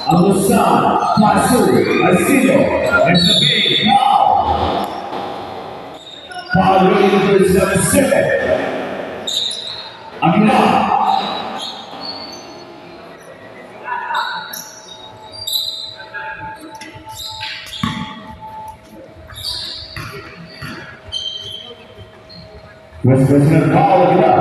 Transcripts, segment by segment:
Agusan, Pasu, Asilo, and Sabine now. Foul rating is 7. Aguilar. West President Paul Aguilar.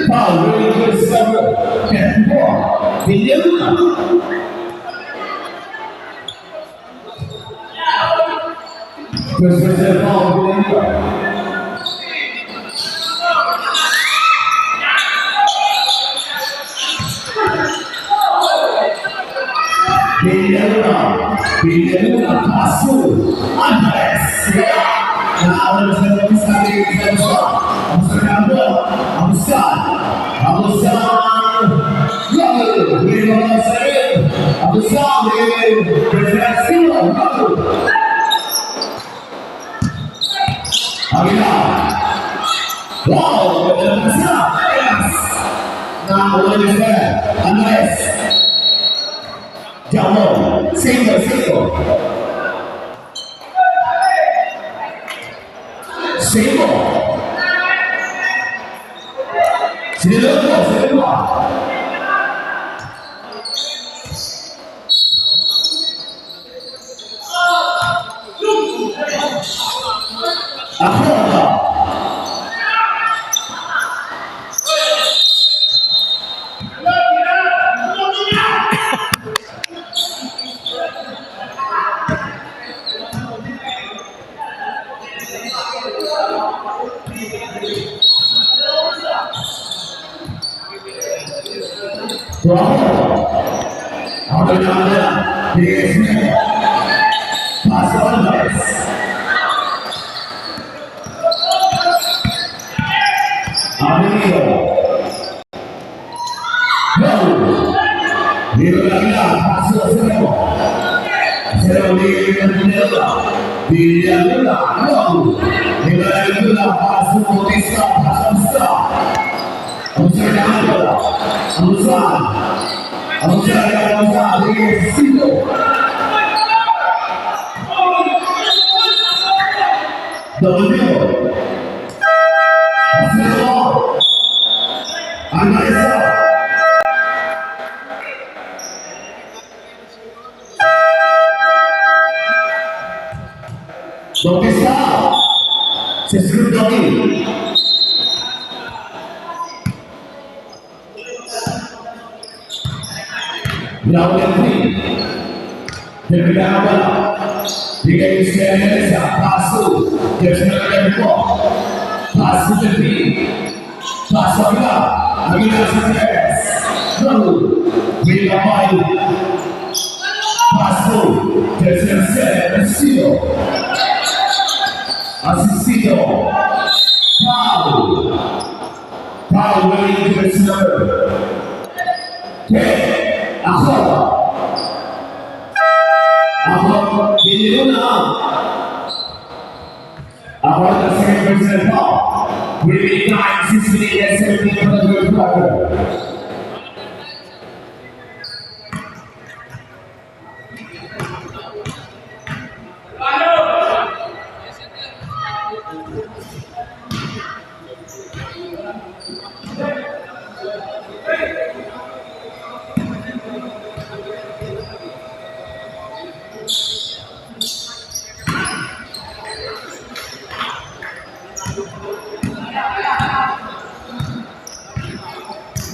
Foul rating is 7. 10-4. Villaluna. West President Paul Villaluna. Villaluna, Pasu, Andres. Now let's have a study in the shot. Agusan, Raul, we are saying, Agusan, Brazil, Raul. Aguilar. Wow, Agusan, yes. Now what is that? Andres. Jamo, single.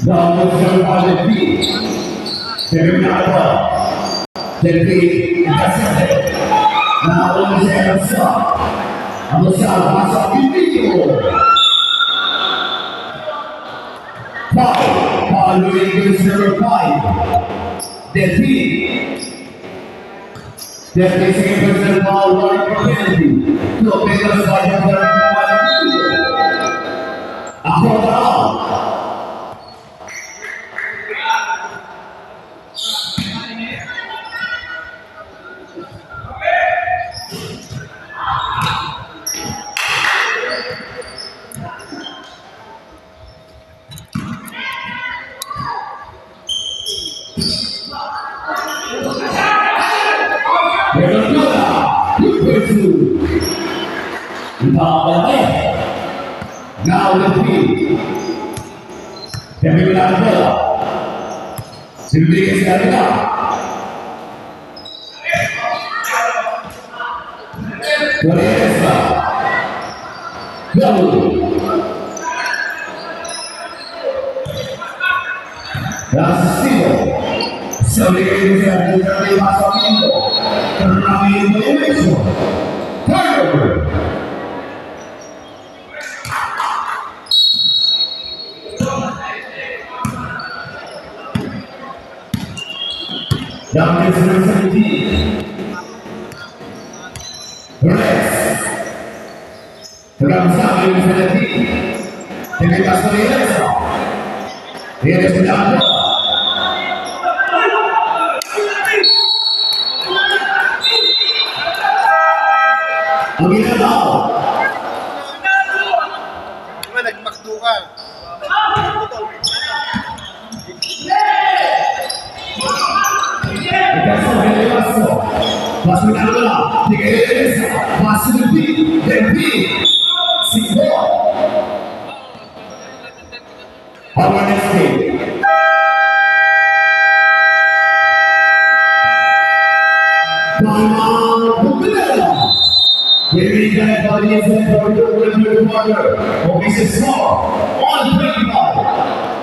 Now let's go on the feet. They're not well. The feet, that's it. Now let's have a shot. On the side, pass off individual. Five. Following is number 5. The feet. The second person ball right for penalty. So make us fight for the after the out. Now the field. Kami bilang bola. Sendiri sekali tak. Teresa. Lalu. Dan Simo. Sendiri sekali masuk Indo. Karena Indonesia. Turnover. Yang ke-17 Rex Tegang sambil menghadapi dengan Kasper Elsa. Dia sudah ada Amina Lau Diba nagmakdo ka? Masuk ke dalam, tiga Elsa, masuk lebih, Simo. Our next game. Dirikan bagi saya untuk berjuang, ofisi semua, on 25.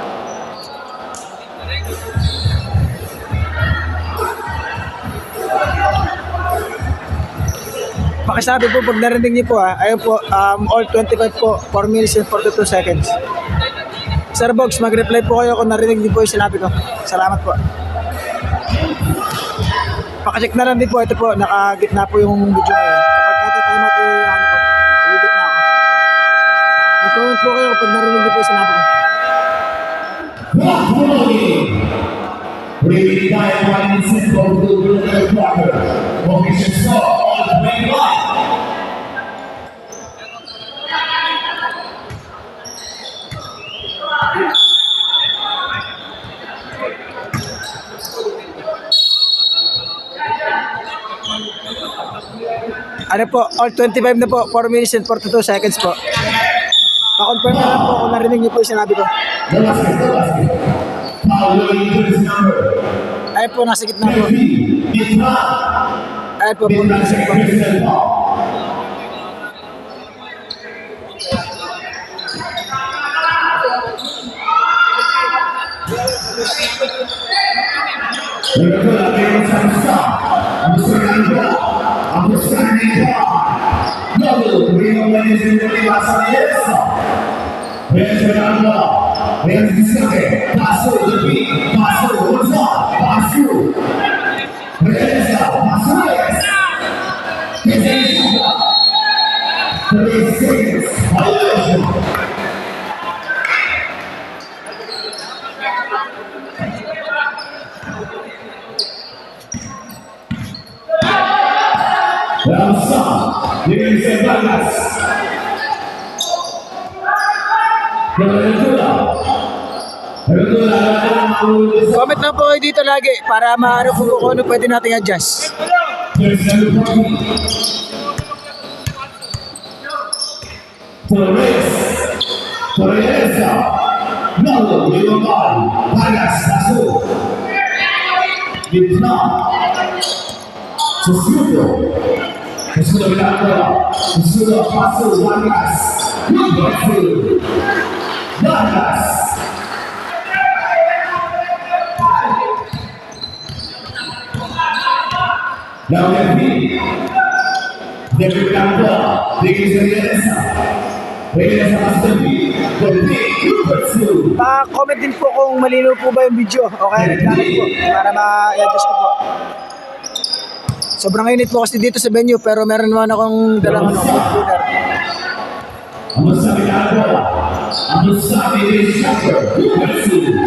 Pakisabi po pag narinig niyo po ayun po, all 25 po, 4 minutes and 42 seconds. Sir Bogs, mag-reply po kayo kung narinig niyo po yung sinabi ko. Salamat po. Pakicheck na lang din po, ito po, nakagitna po yung video ngayon. Kapag time out yung ano ko, higit na ako. Mag-comment po kayo pag narinig niyo po yung sinabi ko. Bringing down one in simple to the quarter. Formation stop on the 25. Ano po, all 25 na po, 4 minutes and 42 seconds po. Pa-confirm na lang po kung narinig niyo po yung sinabi ko. Ayun po, nasa gitna po. Ayun po, 4 minutes and 42. Comment lang po kayo dito lagi para maano po kung ano pwede nating adjust. Teresa, Nalo, Leomal, Vargas, Tasso, Vietnam, Sesudo, Sesudo Villanova, Sesudo Tasso, Vargas, Vargas, Now referee, referee number, Regresa Masabi, the big pursue. Pa-comment din po kung malinaw po ba yung video o kaya nagkakit po para ma-adjust ko po. Sobrang init po kasi dito sa venue pero meron naman akong dalang food cooler. Masabi number, Masabi Regresa, pursue.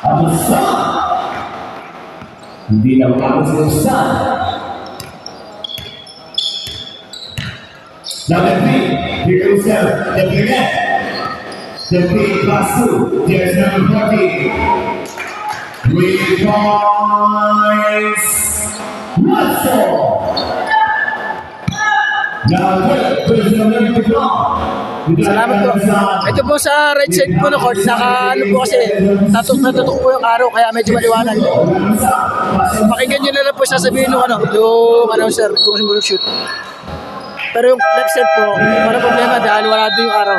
Masabi. Hindi na makapagsalusan. Now the three, here goes the brunette. The big Basu, there's number 40. 3 points. Russell. Now there's number 1. Salamat po. Ito po sa right side po na court, naka ano po kasi, tatok po yung araw kaya medyo maliwanag. Pakinggan nyo na lang po sasabihin yung announcer kung shoot. Pero yung left side po, wala problema dahil wala doon yung araw.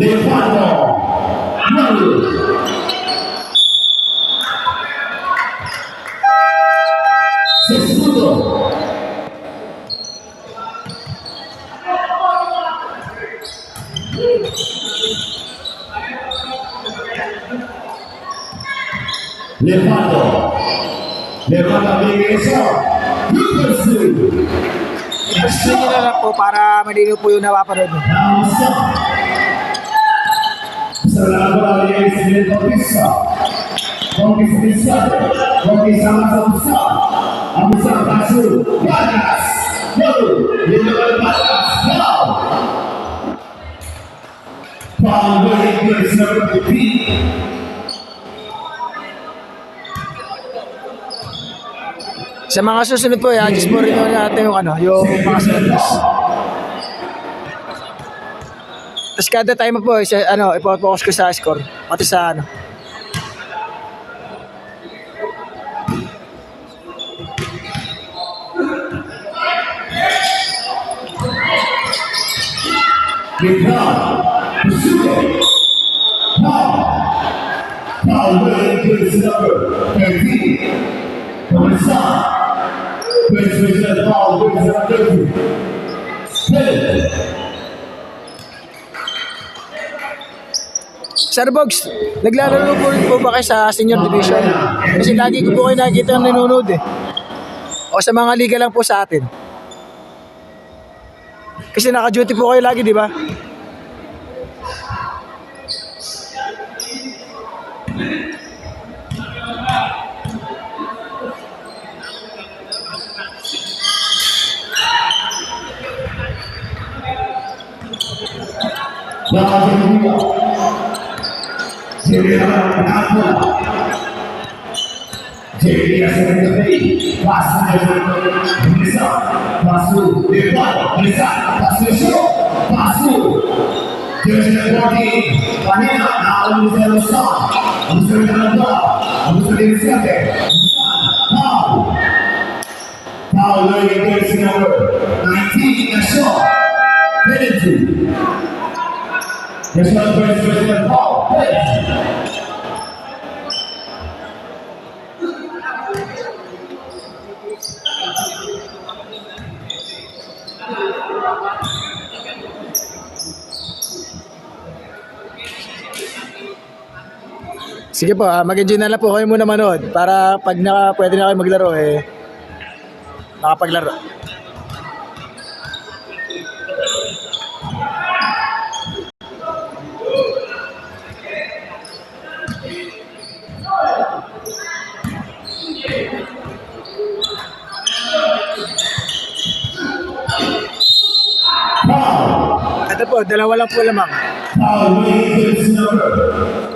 Levando, Manu. Sesudo. Levando, Regresa, pursue. I-explain nyo na lang po para malinaw po yung napapanood nyo. Salamat dari Sini Bautista, Bautista, Bautista, Amusa Basu, Bagas, Baru, Lindor Bagas, now. Power Rangers number 3. Sa mga susunod po, i-adjust po rin natin yung yung mga settings. Tapos kada time po, ipo-focus ko sa score, pati sa Power Rangers number 13. Começar. President Paul Wilson. Sir Bogs, naglalaro po ba kayo sa senior division? Kasi lagi ko po kayo nakikita ng nanonood eh. O sa mga liga lang po sa atin. Kasi naka-duty po kayo lagi, di ba? President Paul. Sige po, mag-enjoy na lang po kayo muna manood para pag pwede na kayo maglaro makapaglaro. Ito po, dalawa lang po lamang. Power Rangers number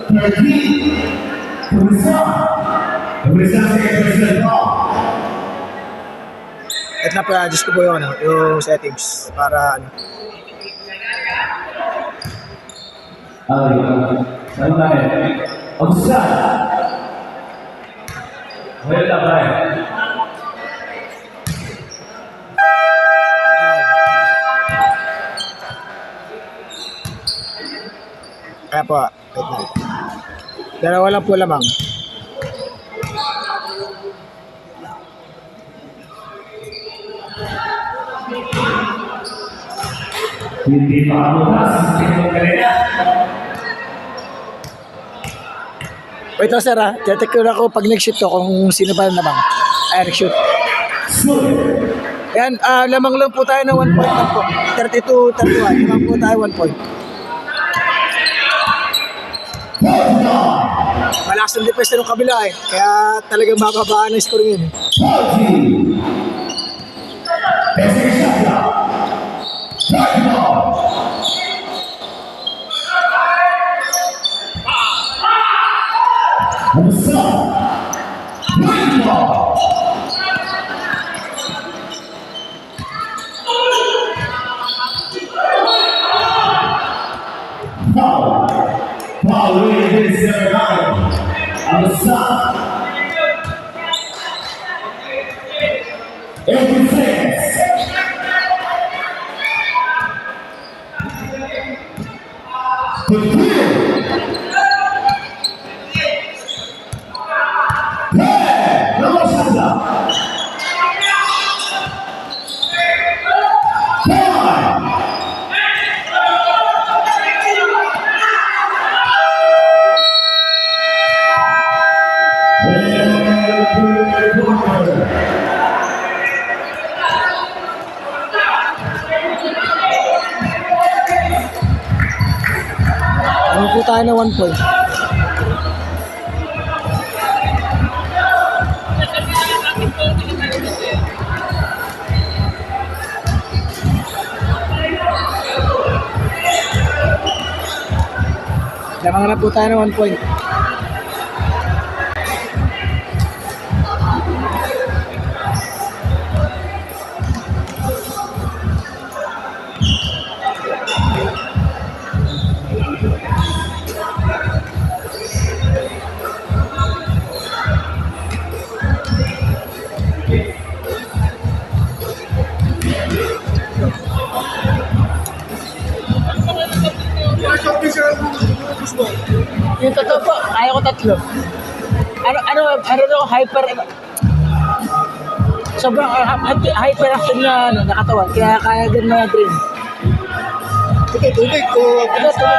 13. Comenzar. Comenzar President Paul. At na-adjust ko po yung, yung settings para ano. Ano tayo? Obstan! Well, tayo. Kaya po, wait na. Dalawa lang po lamang. Hindi makabukas. Hindi magkalina. Wait lang sir ha, check ko na ako pag nag-shoot to kung sino ba lamang. Ay, nag-shoot. Yan, lamang lang po tayo ng 1 point lang po. 32-31, lamang po tayo 1 point. Malakas ng defense ng kabila eh. Kaya talagang bababaan ang score yun eh. Lamang po tayo ng 1 point. Lamang na po tayo ng 1 point. Yung totoo po, kaya ko 3. Ano, hyper, sobrang hyperactive na, na katawan, kaya kaya din mga dream. Ito, tubig ko. Ito, tuloy.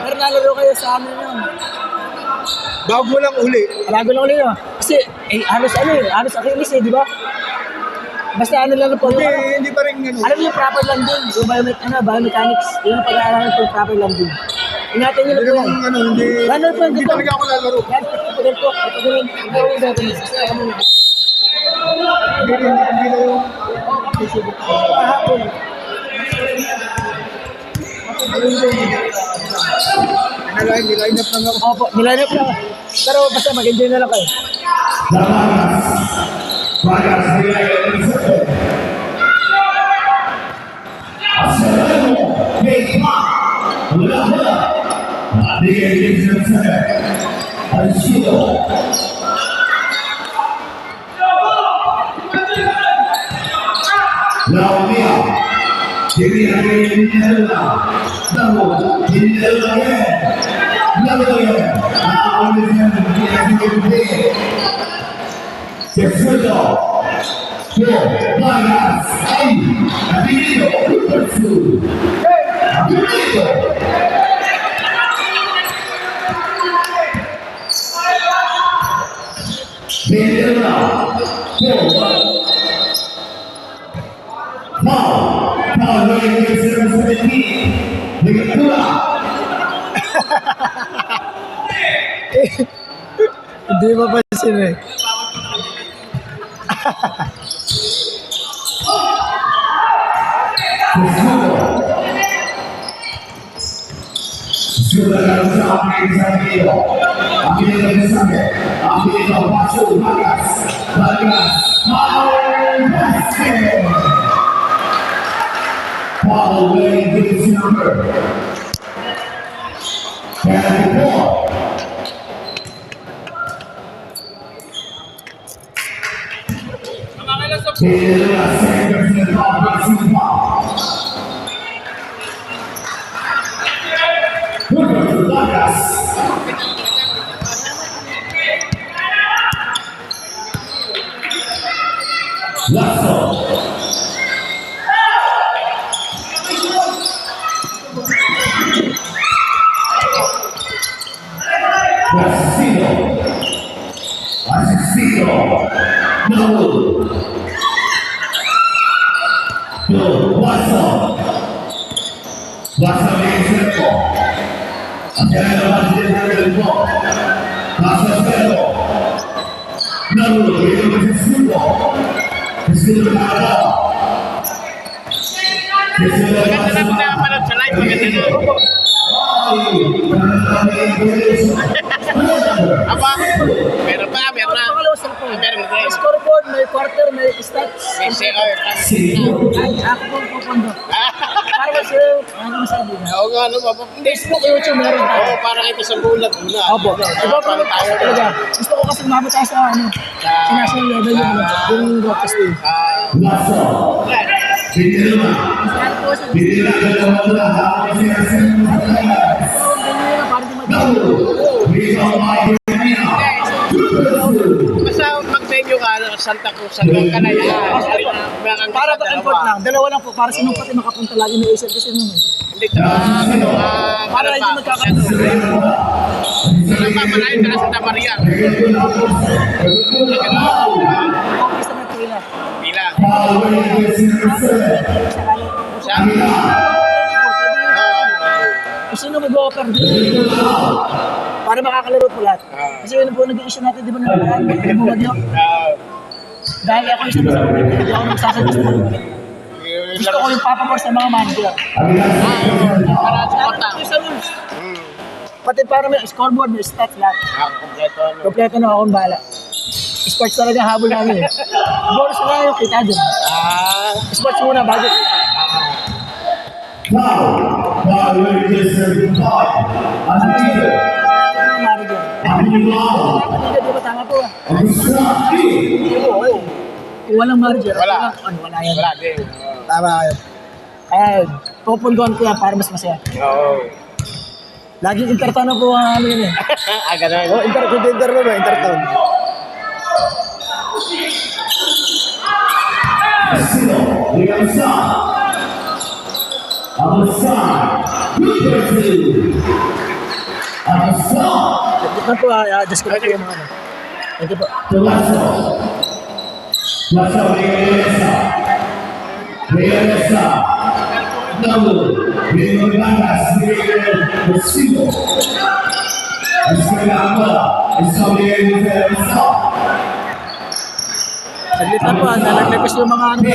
Pero nalaro kayo sa amin yun. Bago mo lang uli. Alago lang ulit yun. Kasi, halos Achilles di ba? Basta ano lang po. Hindi pa rin ano. Alam niyo, proper lang din. Yung biomechanics. Yung pag-aaralan po, proper lang din. Ingatan niyo lang po yan. Hindi talaga ako lalaro. Yan, ipagin po. Ipagin. Hindi na yung Kahapon. niline up lang ako. Opo, niline up lang. Pero basta mag-enjoy na lang kayo. Hindi mapansin eh. Sudah sampai di sana. Ambil dari sana. Ambil masuk Bagas. Bagas. Power basket. Power winning this number. Carry the ball. Inilah Sanders yang dapat simpang. Menuju Bagas. Lasso. Asistino. Asistino. No. Watson. Watson yang servo. Akhirnya masih ada di bawah. Masuk servo. Namun itu masih servo. Servo ada. Maganda na pinapanood sa live, maganda na. Apa? Meron pa, meron na. Meron na. May scoreboard, may quarter, may stats. Kasi, Ay, ako po pupundo. Para kasi, ano masabi na? Oo nga, ano ba? Facebook, YouTube, meron tayo. Oo, parang ito sa bulag muna. Opo. Iba pa rin tayo talaga. Gusto ko kasi umabot tayo sa ano, sa national level yung broadcast team. Watson. Pinili naman. Pinili na dalawa habang sinasabi. So, ganyan na, parang di No. Rebound by Firmino. Basta mag-venue ka, Santa Cruz, hanggang ka na yan. para back and forth lang, dalawa lang po, para sinong pati makapunta lagi may isip kasi nung Hindi ka, para hindi magkakaroon. Wala pa, malayo ka na Santa Maria. Focus na ito nila. Pila. Power against intercept. Siya? Kung sino mag-offer din. Para makakalaro po lahat. Kasi yun po nag-i-issue natin, di ba naman? Bumagyo. Dahil ako isa sa mga hindi ako nagsasagot sa mga. Gusto ko yung papapor sa mga manager. Para sa kota. Pati para may scoreboard, may stats lahat. Kompleto. Kompleto na akong bala. Sports talaga habol namin eh. Bonus na yung kita dun. Sports muna bago kita. Power against Power. Another. Manager. Another. Hindi ba tama po ah? Agustati. Oo. Kung walang manager, Wala. wala yan. Wala din. Tama yun. Kaya yun, pupunduan ko yan para mas masaya. Oo. Laging intertown na po ang ano yun eh. Ganun. Oh, inter mo ba? Intertown. Casino. Ligansang. Amasang. Lupertu. Amasang. Tignan po, adjust ko na po yung mga ano. Thank you po. Lasso. Lasso Regalesa. Regalesa. Double. Regal Bagas. Regal Casino. Escuela Amada. Escuela Regalesa. Saglit lang po, nalaglag yung mga ano.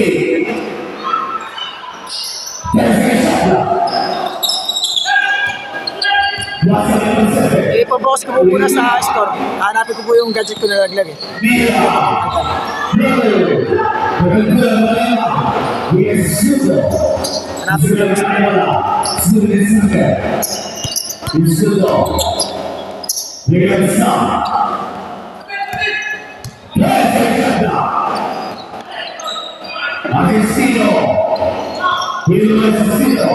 Ipabox ko po muna sa store. Hanapin ko po yung gadget ko na nalaglag eh. Hanapin ko Agustino. William Agustino.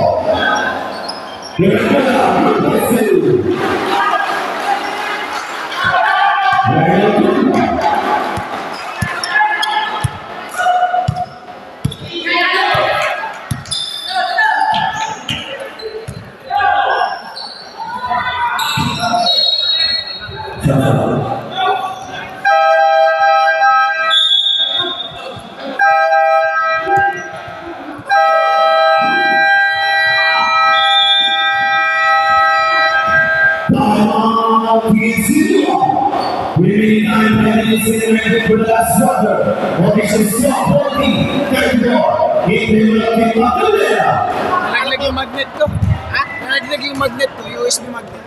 Remaining 9 minutes in the for the last quarter. Formation stop 40, 34. Into the kick of the leader. Nalaglag yung magnet ko. Ha? nilagay yung magnet po, USB magnet.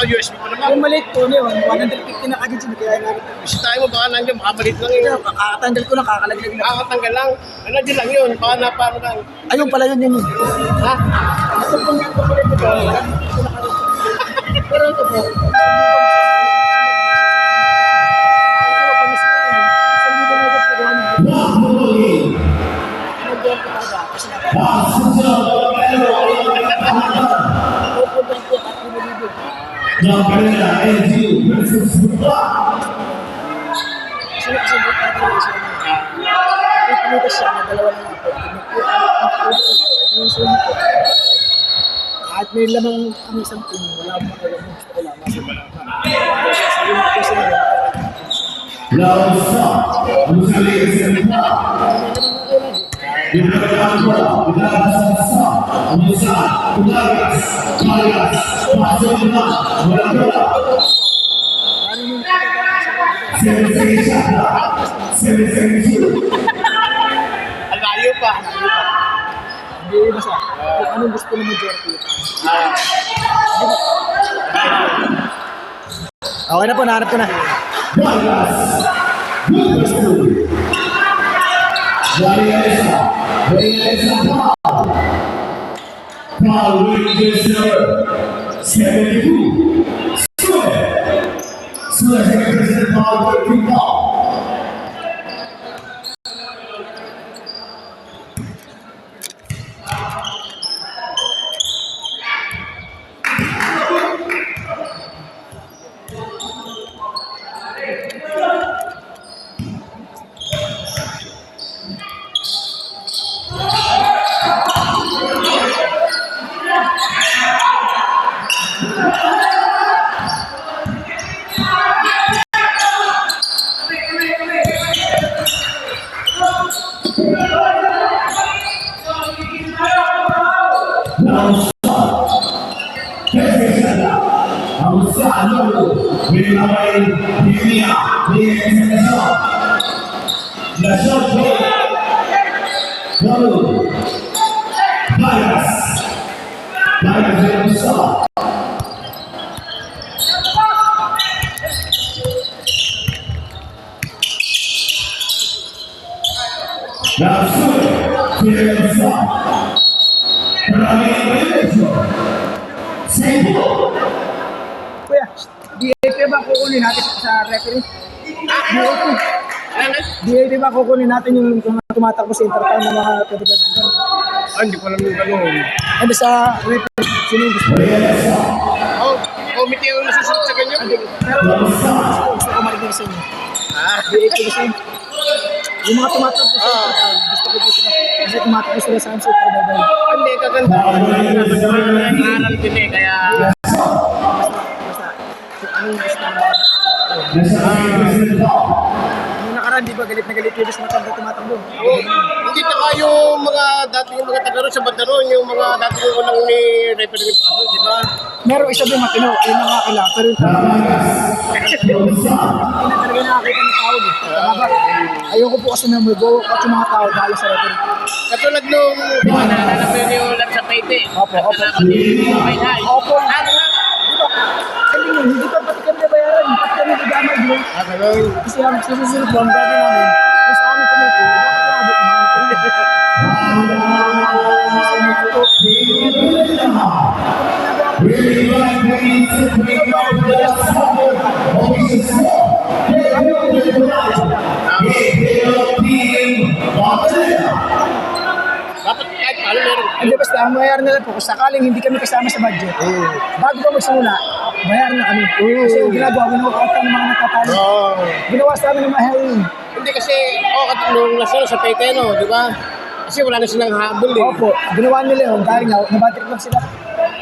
USB pa naman. Yung maliit po na yun, 150 na kagad yun. Kaya namin. Bisitahin mo, baka nandiyan, makabalit lang yun. Kakatanggal ko lang, kakalaglag na. Kakatanggal lang. Ano din lang yun, baka napano lang. Ayun pala yun yun. Ha? Ito pong ganito pala ito po. Pero ito po. Gabriela LG versus Buka. At may lamang ang isang team, wala akong makagawa. Gusto ko lang. Lausa, Musali Sempa. Yung pagkakang bola, pinagkakasa, Amusa, Tugagas, Marias, pasok na, wala bola. 7-7 shot na, 7-7 shoot. Ang layo pa. Hindi basta. Kung anong gusto ng majority. Okay na po, nahanap ko na. Vargas, good school. Variesa, foul. Foul Winchester, 72. Sudah saya present foul working foul. Kuya, DAP ba kukunin natin sa referee? DAP ba kukunin natin yung tumatakbo sa intertown ng mga kadigadan? Hindi ko alam yung gano'n. Ano sa referee? Sino yung gusto? Oh, committee yung nasusunod sa ganyan. Pero gusto ko marinig sa inyo. DAP gusto yun. Yung mga tumatakbo sa intertown, gusto ko sila. Kasi tumatakbo sila sa Amsterdam Tribal. Hindi, kaganda. Nangaral din eh, kaya... Anong gusto mo? Nung nakaraan, di ba galit na galit yung matanda tumatakbo? Oh, hindi taka yung mga dating mga taga sa Bandaron, yung mga dating unang ni referee Paso, di ba? Merong isa doon matino, yung mga kila, pero yung talaga nakakita ng tao. Tama ba? Ayoko po kasi namugo at yung mga tao dahil sa referee. Katulad nung naalala mo yung ulat sa Paite. Opo, opo. Opo. Kasi yun, hindi pa pati kami nabayaran. Pati kami nagamay doon. Kasi ang susunod po, ang gagawin namin, kung sa amin kami ito, dapat nabot Dapat kahit paano meron. Hindi basta, ang bayaran na lang po, kung sakaling hindi kami kasama sa budget, bago pa magsimula, bayaran na kami. Kasi yung ginagawa, ginawa ng mga natatalo. Ginawa sa amin ng mga heroin. Hindi kasi, katulong nasa sa Paite, no, di ba? Kasi wala na silang habol eh. Opo, ginawa nila yun, dahil nga, nabatrip lang sila.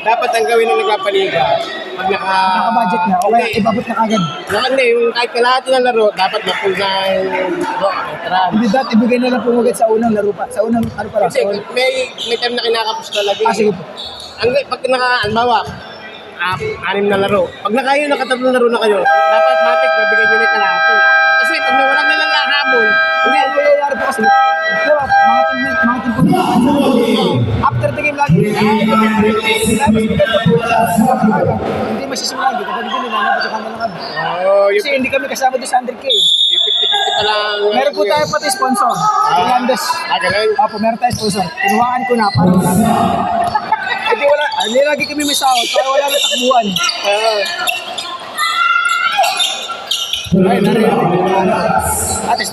Dapat ang gawin ng nagpapaliga, pag Naka-budget na, o kaya ibabot na kagad. Hindi, yung kahit kalahati ng laro, dapat mapul na yung entrance. Hindi dapat ibigay na lang po agad sa unang laro pa. Sa unang, ano pala? Kasi may time na kinakapos talaga. Sige po. Pag halimbawa, 6 na laro. Pag nakayo na katatlong laro na kayo, dapat matik babigay nyo na yung kalahati. Kasi pag nawalan na lang habol, Hindi, ang nangyayari po kasi, diba, mga team po, after of the game lagi. Hindi masisimulan, hindi kapag hindi nilalabas sa kanila kami. Oh, Kasi hindi kami kasama doon sa 100K. yung 50-50 pa lang. Meron po tayo pati sponsor. Irlandes. Ganun. Opo, meron tayo sponsor. Kinuhaan ko na para wala na. Hindi wala, hindi lagi kami may sahod para wala na takbuhan. Ay, narinig. Ate,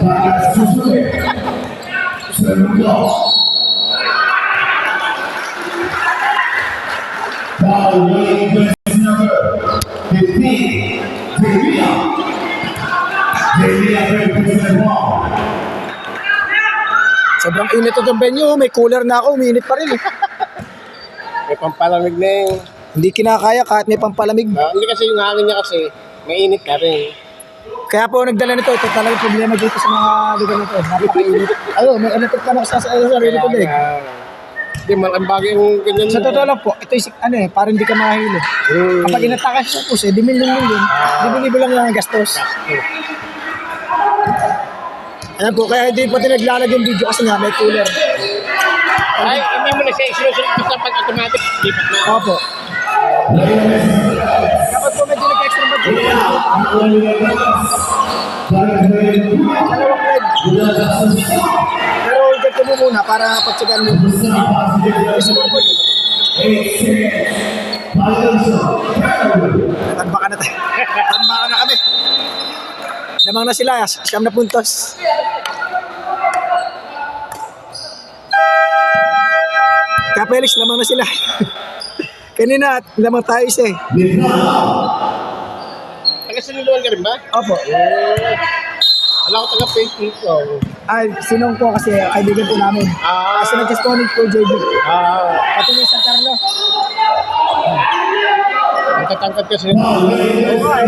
Now, winning dress number 15, Devia. Devia represent one. Sobrang init ito ng venue. May cooler na ako. Uminit pa rin eh. May pampalamig na yung... Hindi kinakaya kahit may pampalamig. Hindi kasi yung hangin niya kasi, mainit ka rin. Kaya po nagdala nito. Ito talagang problema dito sa mga lugar nito. Napakainit. Ayun, may electric pa na sa sarili ko din. Hindi, malaking bagay yung ganyan. Sa totoo lang po, ito yung ano eh, parang hindi ka makahilo. Kapag inatakas siya po, di milyon-milyon. Libo-libo lang yung gastos. Ayan po, kaya hindi pati naglalag yung video kasi nga may cooler. Ay, hindi mo na siya isinusunod basta pag automatic. Lipat na. Opo. Dapat po medyo nag-extra budget. Dalawang red. Pero hold ko mo muna para pagtsagaan mo. Tanbaka na tayo. Tanbaka na kami. Lamang na sila, siyam na puntos. Kapelis, lamang na sila. Kanina, lamang tayo isa eh. Taga-sinuluan ka rin ba? Opo. Alam ko taga-Facebook ko. Ay, sinong ko kasi kaibigan po namin. Kasi nag-disconnect po, JB. Pati yung San Carlo. Natatangkad kasi. Oo nga,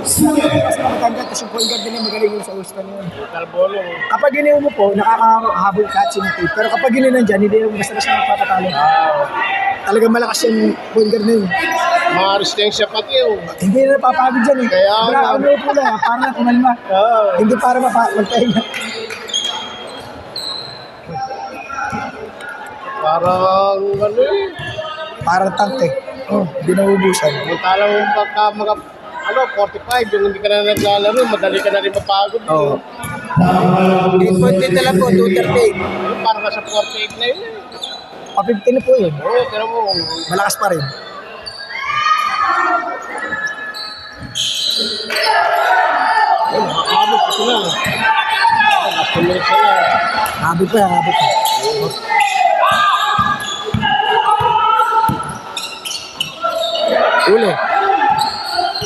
kasi makatanggat. Kasi yung point guard din yung magaling yung sa Houston yun. Carbono. Kapag giniw mo po, nakakahabol ka at sinipid. Pero kapag giniw nandyan, hindi yung basta-basta magpapatalo. Talagang malakas yung point guard na yun. Mga resistensya pati yun. Hindi na napapagod dyan eh. Kaya nga. Ano po na, para na kumalma. Hindi para magpahinga. Parang ano eh. Parang tank eh. Oh, hindi nauubusan. Talang pagka mga 45, yung hindi ka na naglalaro, madali ka na rin mapagod. Oo. 8.8 na lang po, 238. Parang nasa 48 na yun eh. Pa-15 na po yun. Oo, pero mo. Malakas pa rin. Nakakabot kasi na. Last minutes na lang. Habit pa, habit pa. Uli.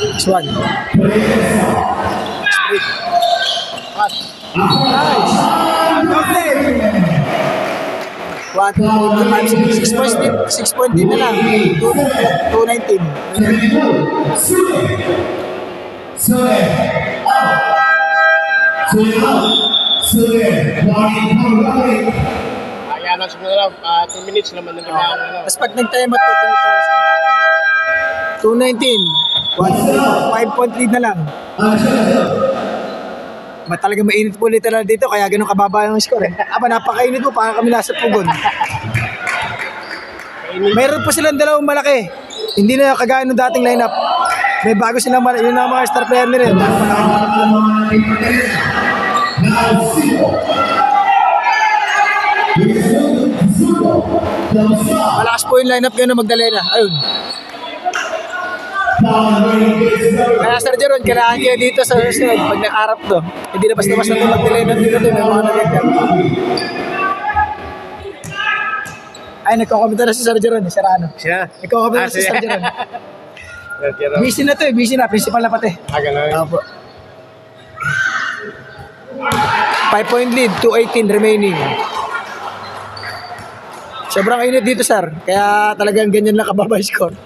Next one. Straight. Pass. Nice. Okay. 6 point din na lang. 219. Kaya na siguro 2 minutes naman na naman. Tapos pag nag-time at 219. 5 point lead na lang. Talagang mainit po literal dito kaya ganun kababa yung score eh. Aba, napakainit po, parang kami nasa pugon. Mayroon po silang dalawang malaki. Hindi na kagaya ng dating lineup. May bago silang malaki. Yun ang mga star player nila. Malakas po yung lineup ngayon na Magdalena. Ayun. Kaya Sir Jeron, kailangan kayo dito sa susunod pag nakarap to. Hindi na basta-basta na Magdalena dito may mga nagagam. Ay, nagko-comment na si Sir Jeron, Sir Ano. Siya? Nagko-comment na si Sir Jeron. Busy na to eh, busy na. Principal na pati. Gano'n. Opo. 5 point lead, 218 remaining. Sobrang init dito, sir. Kaya talagang ganyan lang kababa yung score.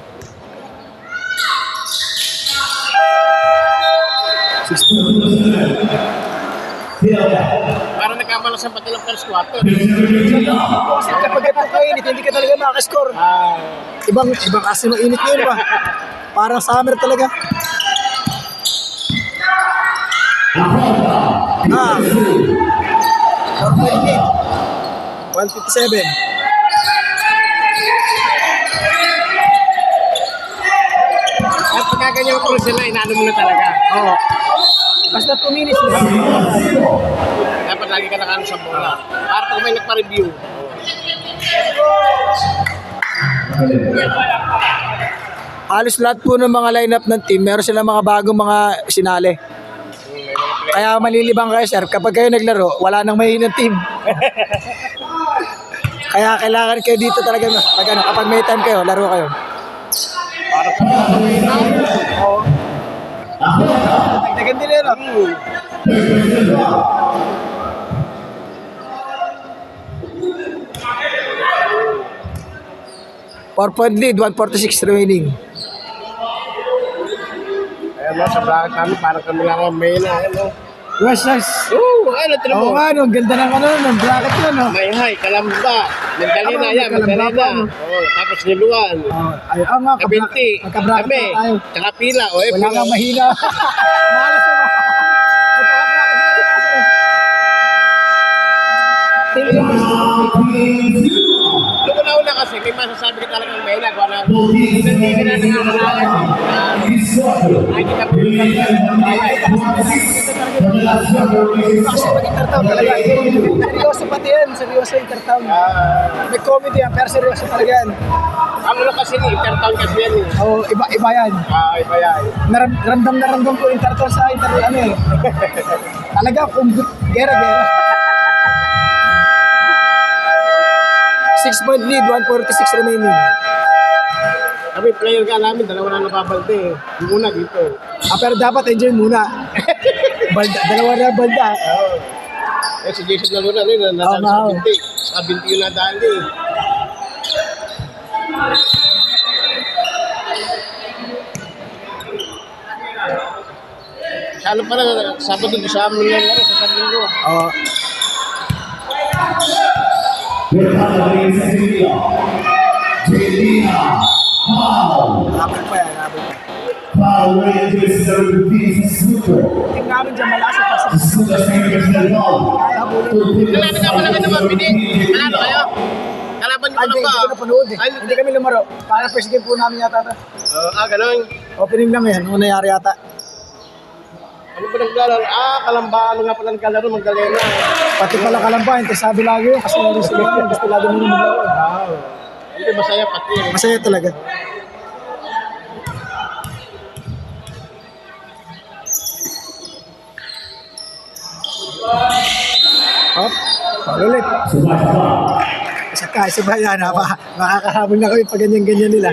Parang nagkamalasan pati lang first quarter. Kasi kapag ito kainit, hindi ka talaga makascore. Ibang kasi mainit ngayon ba? Parang summer talaga. 157. ganyan po sila, inaano mo na talaga. Oo. Basta 2 minutes na. Dapat lagi ka nakano sa bola. Para pag may nagpa-review. Halos lahat po ng mga lineup ng team, meron silang mga bagong mga sinali. Kaya malilibang kayo, sir. Kapag kayo naglaro, wala nang mahinang team. Kaya kailangan kayo dito talaga, kapag may time kayo, laro kayo. Dagdagan din yun. 4-point lead, 146 remaining. Ayan mo, sa bracket namin, parang kami lang ang main na. Ano? Yes. Oo, ano, tinan Oo mo. nga, no, ang ganda ng ng bracket yun, no. May hay, kalamba. Magdalena, yan, magdalena. Oo, tapos niluan. Ay, nga, Kabinti, magka-bracket kami, na tayo. tsaka pila. O, eh, Wala pila. nga mahina. Malas na ba? Magka-bracket na tayo. Noong una-una kasi, may masasabi ka talagang may lag. Wala, hindi ka na nangangalaan. Ay, kita po yung Kasi mag-intertown talaga. Seryoso pati yan. Seryoso intertown. May comedy yan, pero seryoso talaga yan. Ang ulo kasi ni Intertown kasi yan eh. Oo, iba yan. Iba yan. Ramdam na ramdam ko intertown sa intertown, ano eh. Talaga, kung gera-gera. 6-point lead, 146 remaining. Kami player ka namin, dalawa na nababalte eh. Yung una dito. Pero dapat enjoy muna. Dalawa na balda. Eh si Jason na Luna, nasa Oo, sa oo. binti. Sa binti yung nadaan eh. Sana pala, Sabado sa amin lang sa San Linggo. Oo. Habol pa yan, habol pa. Tingnan namin dyan malasa pa sa habulin. Kailangan ka pala naman, Pini. Nanalo kayo? Kalaban nyo Hindi lang ba? ko napanood eh. Ay, Hindi kami lumaro. Parang first game po namin yata ito. ganun. Opening lang yan, nung nangyari yata. Ano ba naglalaro? Kalamba, ano nga pala naglalaro, Magdalena. Pati pala Kalamba, hindi sabi lagi yun kasi laro sila yun. Gusto lagi nila maglaro. Hindi, masaya pati. Masaya talaga. Hop, ulit. Isa ba yan ha? Makakahabol na kami pag ganyan-ganyan nila.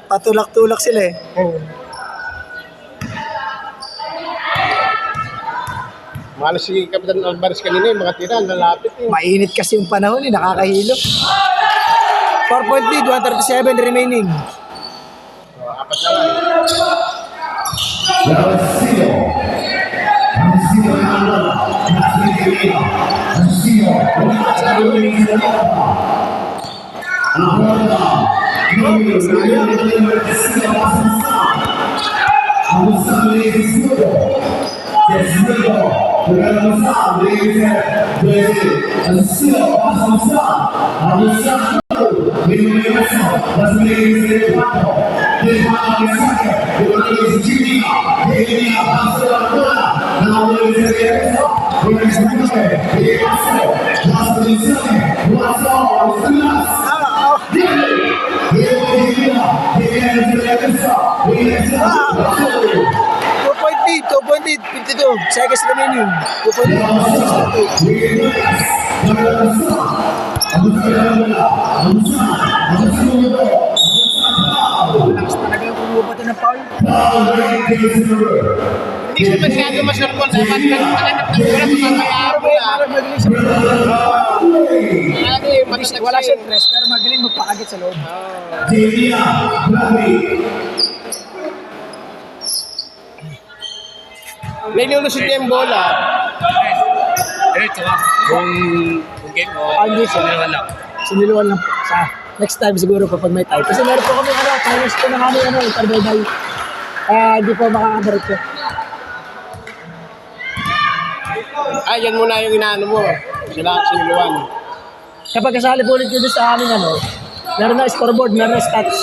Patulak-tulak sila eh. Malas si Kapitan Alvarez kanina, yung mga tira, lalapit eh. Mainit kasi yung panahon eh, nakakahilo. 4-point lead, 137 remaining. Apat na lang. Two-point lead, 52 seconds remaining. 2-point lead, 62. Talaga yung kumuha ng foul. Hindi ko masyado masyarpon. Dapat nagpakanap ng bola, papabayaan mo na. Parang magaling sa Ano eh, matis wala siyang stress, pero magaling magpakagit sa loob. Nilulusot niya yung bola. Kung game o Hindi siya. Siniluan lang po. Next time siguro kapag may time. Kasi meron po kami finals po na kami interbaybay. Hindi po makakadirect ko. Yan muna yung inaano mo. Sila siniluan. Kapag kasali po ulit yun sa amin, meron na scoreboard, meron na stats.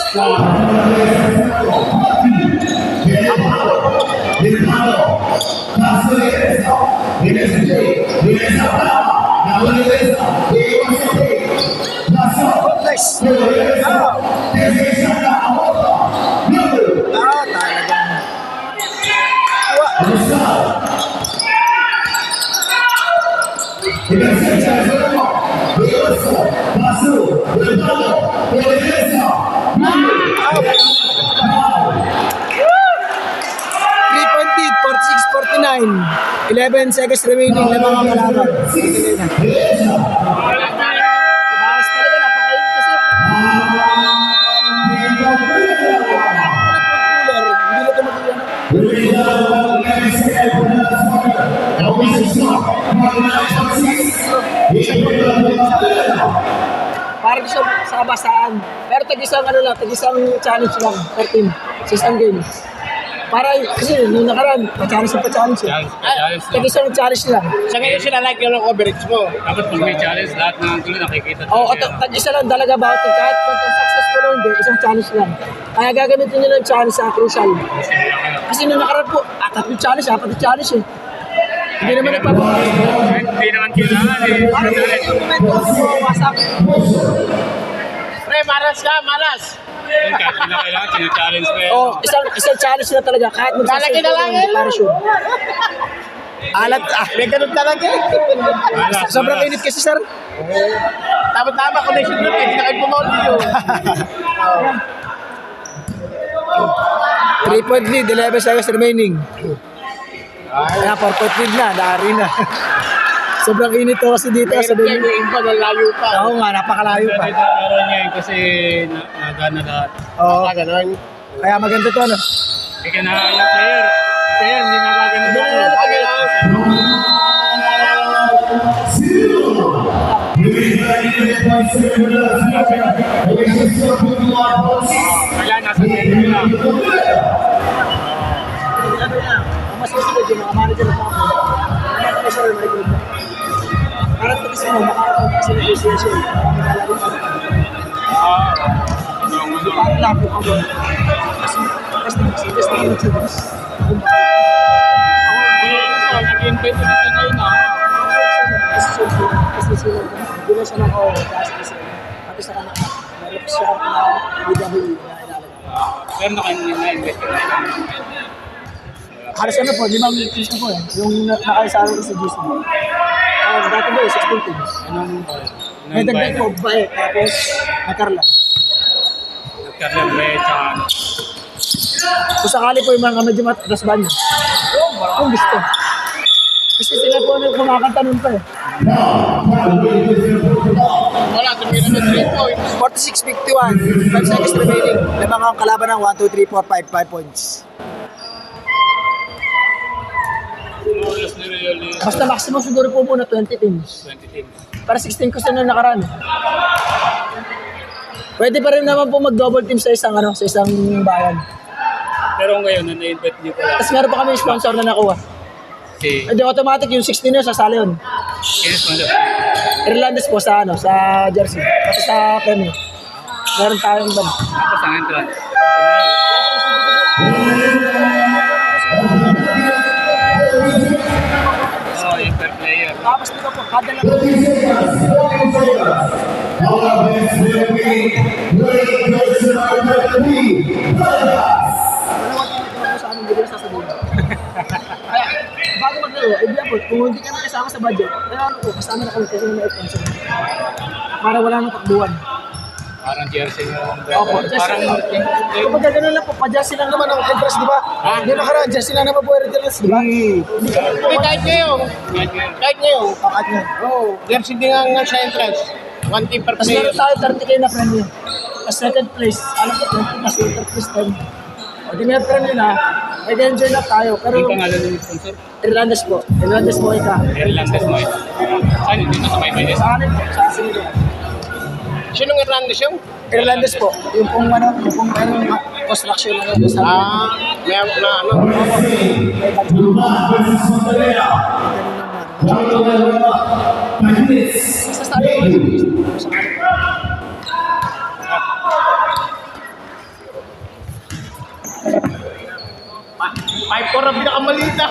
Paso regresa. Regresa Jay. Regresa Brava. Now regresa. Jay wants to take. Paso. Nice. Regresa. Regresa na ahora. Nulo. Talagang. Regresa. Regresa Chazorama. Regresa. Paso. Regresa. Regresa. Nulo. 3-point lead, 46-49. 11 seconds remaining na mga kalaban. Tuloy na. Bakas talaga, napakainit kasi. Hindi na ito mag-iwan. Parang sa kabasaan. Pero tag-isang ano lang, tag-isang challenge lang per team. Sa isang game. Para kasi nung nakaraan, pa-challenge na pa-challenge. Challenge lang. Tag-isang challenge lang. Sa ngayon sila like yung coverage mo. Dapat pag may challenge, lahat ng tuloy nakikita. Oo, tag-isa lang talaga bawat team. Kahit kung successful o hindi, isang challenge lang. Kaya gagamitin nyo lang challenge sa crucial. Kasi nung nakaraan po, 3 challenge, 4 challenge eh. Hindi naman nagpapagawa. Hindi naman kailangan eh. Parang yung momento ko wasak. Pre, malas ka, malas. Kahit hindi na kailangan, challenge mo yan. Oh, isang challenge na talaga kahit Lalaki na lang yan. parachute. Alat May ganun talaga eh. sobrang init kasi sir. Tama-tama, connection na pwede na kayo pumaulit yun. 3-point lead, 11 seconds remaining. Kaya 4-point lead na, dari na. Sobrang init to kasi dito. Meron Sabi yan, yung iba na layo pa. Oo nga, napakalayo pa. Pwede na araw niya yun kasi nagana lahat. Oo, Ganun. kaya maganda to ano. Hindi ka na yung player. Player, hindi nagagana Hindi na lahat. Kaya nasa team lang. Ano na, ang mas susunod yung mga manager ng mga club. Mga commissioner, may club na. Para ito kasi mo, makakapag kasi ng association. Maglalaro ka na. Hindi pa ang labo ka doon. Kasi nag-suggest. Nag-invite ulit ka ngayon ah. Kasi sila, hindi na siya kasi pati sa kanak, meron siya na BW na ilalagay. Pero na-invite ka na. Halos ano po, 5 teams na po eh. Yung nakalisaro ko sa GC. Dati ba eh, 16 teams. Anong May dagdag po, bae, tapos nagkarlan. Nagkarlan ba eh, tsaka Kung sakali po yung mga medyo matatas ba niyo? Kung gusto. Kasi sila po ano kumakanta nun pa eh. Wala, tumira na 3 points. 46-51, 5 seconds remaining. May mga kalaban ng 1, 2, 3, 4, 5 points. oras ni Real is Basta maximum siguro po muna 20 teams. 20 teams. Para 16 kasi nung nakaraan. Pwede pa rin naman po mag-double team sa isang sa isang bayan. Pero ngayon, na-invite niyo pala Tapos meron pa kami sponsor na nakuha. si Hindi automatic yung 16 yun, sasali yun. Kenneth Mandap. Irlandes po sa sa jersey. Kasi sa premium. Meron tayong band. Tapos ang entrance. Oh, yung per player. Tapos dito po, kada lang. Sa amin, hindi ko na sasabihin. Kaya, bago maglaro, example, kung hindi kami kasama sa budget, kaya ano po, kasama na kami kasi may sponsor. Para wala nang takbuhan. Parang jersey yung Opo, parang kapag gano'n lang po, pa-jersey lang naman ang entrance, di ba? Hindi nakaraan, jersey lang naman po ang entrance, di ba? Hindi, kahit ngayon. Kahit ngayon. Pakat nyo. Oo, jersey din nga sa entrance. 1 team per Tapos player. meron tayo 30k na premium. Tapos second place, alam ko 20 kasi third place 10. O di may premium na, mag-enjoy na tayo. Pero yung pangalan ng sponsor. Irlandes po, Irlandes mo ika. Irlandes mo ito. Saan dito sa may Vegas? Sa amin po, sa Asinilo. Sinong Hernandez yung? Irlandes po, yung pong yung pong construction na sa May ano. Sa sabi ko, sa amin. 5-4 ang pinakamalita.